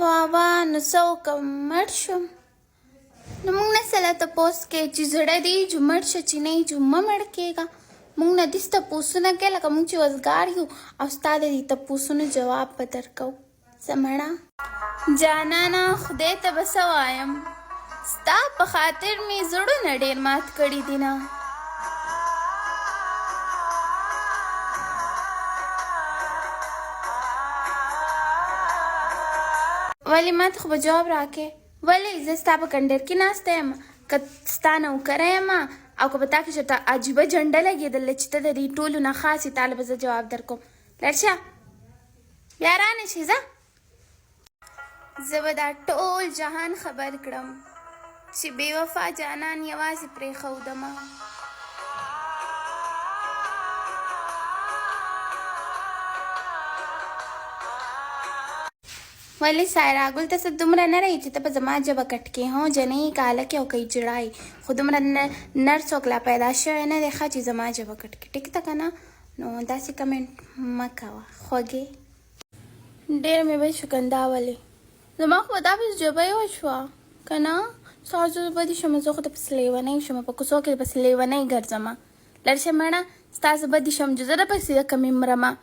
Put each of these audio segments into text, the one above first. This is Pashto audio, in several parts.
واه واه نو څه وکړم مړ شم. نو موږ نه سره تپوس کې چې زړه دی جو مړ شه چې نه جو مه مړ کېږه. موږ نه داسې تپوسونه کوې لکه موږ چې وزګار یو او ستا د دې تپوسونو جواب به درکوو. څه مړه جانانه خدای ته به څه وایم، ستا په خاطر مې زړونه ډېر مات کړي دي نه. ولې ما ته خو به جواب راکې؟ ولې زه ستا په کنډر کې ناسته یم، که ستا نوکره یم او که په تا کې چېرته عجیبه جنډه لګېدله چې ته د دې ټولو نه خاص یې، تا له به زه جواب در کوم. لړ شه بیا رانه شي ځه. زه به دا ټول جهان خبر کړم چې بې وفا جانان یوازې پرېښودمه. ولې سایرا ګل ته څه دومره نه رهي چې ته به زما ژبه کټ کې هو جنۍ کالکې او کوي جړای، خو دومره نر څوک لا پیدا شوی نه دی ښه چې زما ژبه کټ کې. ټیک ده که نه؟ نو داسې کمنټ مه کوه خوږې. ډېر مې به شکندا ولې زما خو به دا پس ژبه یې وشوه که نه؟ ستاسو به دې شمه زه خو ته پسې لیونۍ شمه په کوڅو کې پسې لیونۍ ګرځمه. لړ شه مړه ستاسو به دې شم چې زه درپسې د کمې مرمه.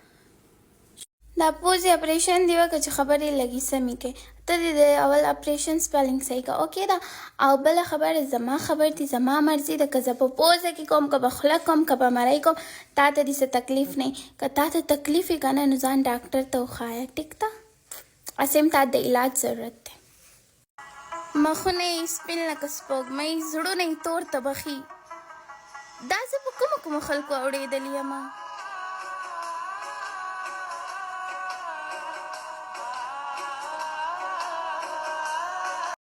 دا پوزې اپریشن دی وکړه چې خبرې لګي سمې کې. ته دې د اول اپریشن سپیلنګ صحیح کړه اوکې ده. او بله خبره زما خبر دي زما مرضي ده، که زه په پوزه کې کوم که په خوله کوم که په مرۍ کوم تا ته دې څه تکلیف نه وي. که تا ته تکلیف وي که نه نو ځان ډاکټر ته وښایه ټیک ده. اسیم تا د علاج ضرورت دی. مخونه یې سپین لکه سپوږمۍ، زړونه یې تور تبخي. دا زه په کومو کومو خلکو اورېدلې یم.